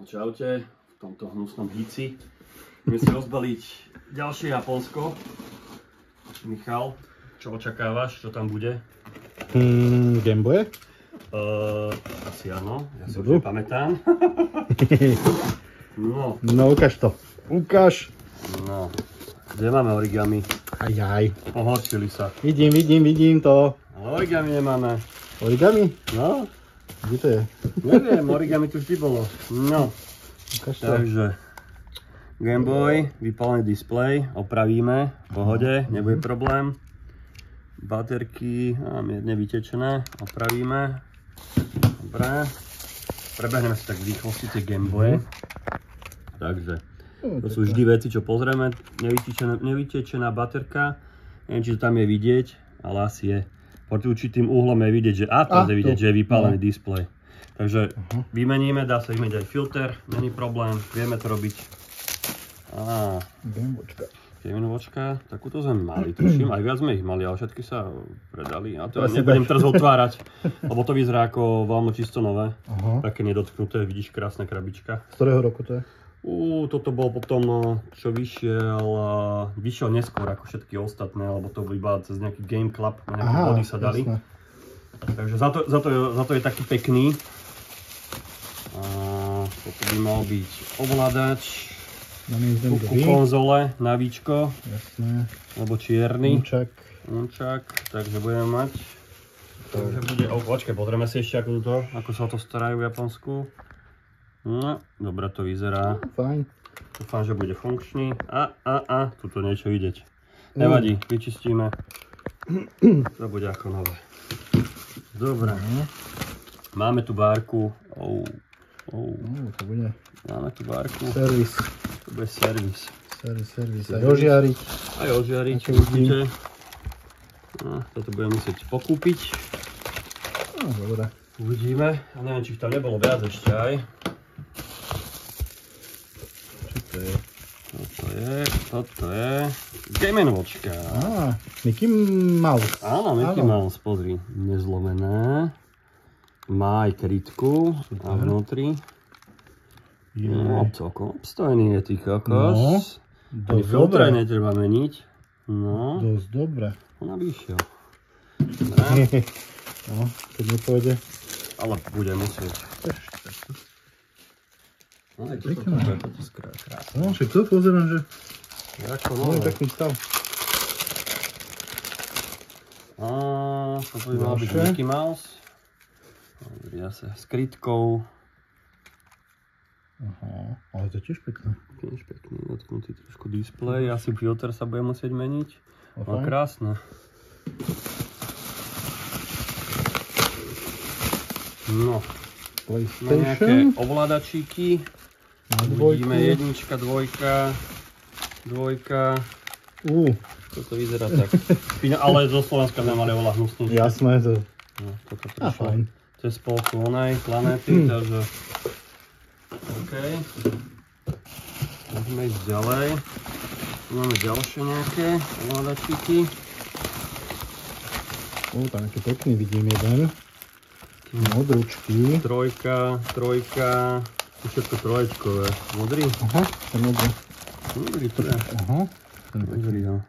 Čaute, v tomto hnusnom hici. Ideme si rozbaliť ďalšie Japonsko. Michal, čo očakávaš? Čo tam bude? Gameboye? Asi áno, ja si už nepamätám. No ukáž to. Ukáž. No, kde máme origami? Ajaj. Ohorčili sa. Vidím to. Ale origami nemáme. Origami? No, Kde to je? neviem, origami tu vždy bolo. No, Ukáž to. takže Gameboy, vypálený displej, opravíme, v pohode, nebude problém. Baterky, mierne vytečené, opravíme. Dobre. Prebehneme si tak v rýchlosti tie Gameboye. Takže, to sú vždy veci, čo pozrieme. Nevytečená baterka, neviem, či to tam je vidieť, ale asi je. Pod určitým uhlom je vidieť, že je vidieť, že je vypálený displej. Takže vymeníme, dá sa vymeniť aj filter, není problém, vieme to robiť. Gamebočka, takúto sme mali, tuším, aj viac sme ich mali, ale všetky sa predali. A to nebudem teraz otvárať, lebo to vyzerá ako veľmi čisto nové. Také nedotknuté, vidíš, krásna krabička. Z ktorého roku to je? Toto bol potom, čo vyšiel neskôr ako všetky ostatné, lebo to iba cez nejaký Game Club, nejaké body sa dali. Jasné. Takže za to je taký pekný. Toto by mal byť ovládač ku konzole na víčko, jasné. Lebo čierny. Unčak, takže budeme mať. Takže bude, počkaj, pozrieme si ešte ako sa to starajú v Japonsku. No, dobre to vyzerá. Fajn. Dúfam, že bude funkčný. Tuto niečo vidieť. Nevadí, vyčistíme. To bude ako nové. Dobre. Máme tu bárku. To bude. Máme tu bárku. Servis. To bude servis. Servis. Aj ožiariť. Aj ožiariť, určite. Toto budeme musieť pokúpiť. Dobre. Uvidíme. A neviem, či ich tam nebolo viac ešte aj. Toto je Game & Watchka. Mickey Mouse. Áno, Mickey Mouse, pozri, nezlomené. Má aj krytku a vnútri. No, celkom obstojný je tý kokos. Ani filtre netreba meniť. No. Dosť dobre. Ona by išiel. No, keď nepôjde. Ale bude musieť. No, je to krásne. No, však to pozerám, že no, je taký stav. Toto by mal byť Mickey Mouse. Zase s krytkou. Ale to je tiež pekné. Tiež pekný, dotknutý trošku displej. Asi filter sa bude musieť meniť. No krásne. No. PlayStation. Nejaké ovládačíky. Uvidíme jednička, dvojka. Toto vyzerá tak. Ale zo Slovenska sme mali oveľa hnusnejšie. Jasné, to. No, toto prišlo cez polku onej planéty, takže OK. Môžeme ísť ďalej. Tu máme ďalšie nejaké ovládačíky. Tam nejaký pekný vidím jeden. Modručky. Trojka. To všetko troječkové. Modrý? To je modrý. Modrý to je. Modrý, no.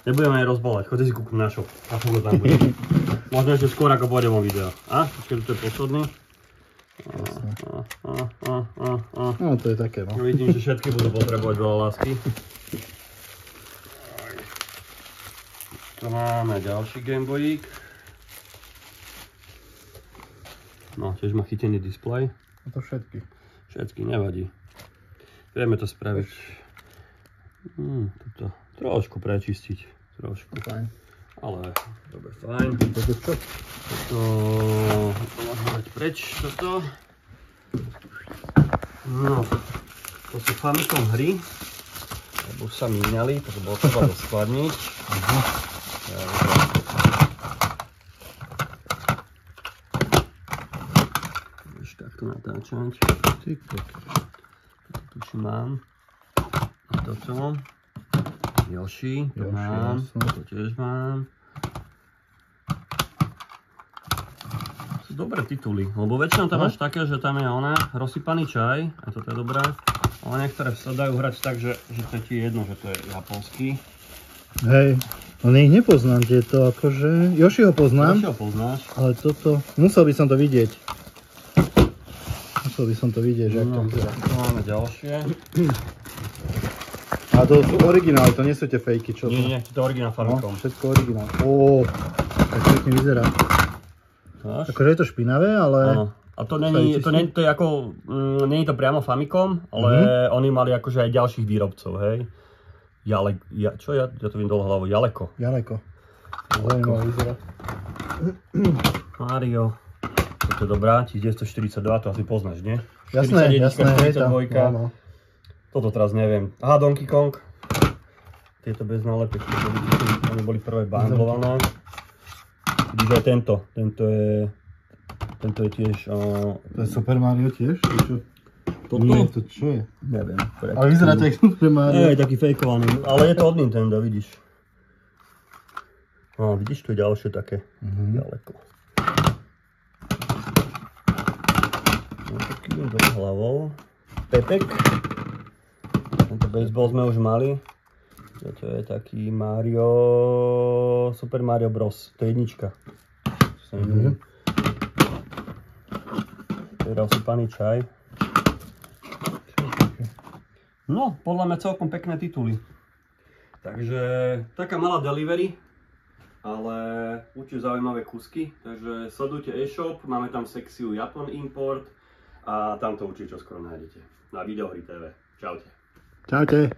Nebudeme aj rozbalať, chodte si kúknuť na shop. Ako to tam bude. Možno ešte skôr ako pôjde vo video. Počkej, to je posledný. No to je také, no. Vidím, že všetky budú potrebovať veľa lásky. Tu máme ďalší Gameboyík. No, tiež má chytený displej. A to všetky. Všetky, nevadí. Vieme to spraviť. Tuto trošku prečistiť. Trošku. Fajn. Ale, dobre, fajn. Toto čo? Toto môžeme dať preč, toto. No, to sú Famicom hry. Lebo už sa míňali, takže bolo treba doskladniť. Takto natáčať. Toto tuším mám. A toto. Yoshi, to mám. To tiež mám. dobré tituly, lebo väčšinou tam máš také, že tam je rozsypaný čaj, a toto je dobré, ale niektoré sa dajú hrať tak, že to je ti jedno, že to je japonský. Hej, no ich nepoznám tieto, akože, Yoshiho poznám. Yoshiho poznáš. Ale toto, musel by som to vidieť. Že ako to vyzerá. Máme ďalšie. A to sú originály, to nie sú tie fejky, čo to? Nie, to je originál Famicom. No, všetko originál. Tak pekne vyzerá. Akože je to špinavé, ale... Áno. A to není to priamo Famicom, ale oni mali akože aj ďalších výrobcov, hej. Ja to vidím dole hlavou, Jaleko. Zaujímavé vyzerá. Mario. Toto je dobrá, 1942, to asi poznáš, nie? Jasné, hej tam. No. Toto teraz neviem. Aha, Donkey Kong. Tieto bez nálepek, oni boli prvé banglované. Vidíš aj tento je tiež... To je Super Mario tiež? Toto? Nie, to čo je? Neviem. Ale vyzerá to jak Super Mario. Je taký fejkovaný, ale je to od Nintendo, vidíš. No, vidíš, tu je ďalšie také ďaleko. No, taký do hlavou. Pepek. Tento baseball sme už mali. Toto je taký Super Mario Bros. To je jednička. To je rozsypaný čaj. No, podľa mňa celkom pekné tituly. Takže taká malá delivery, ale určite zaujímavé kusky. Takže sledujte e-shop, máme tam sekciu Japan Import a tam to určite čoskoro nájdete. Na Videohry TV. Čaute. Čaute.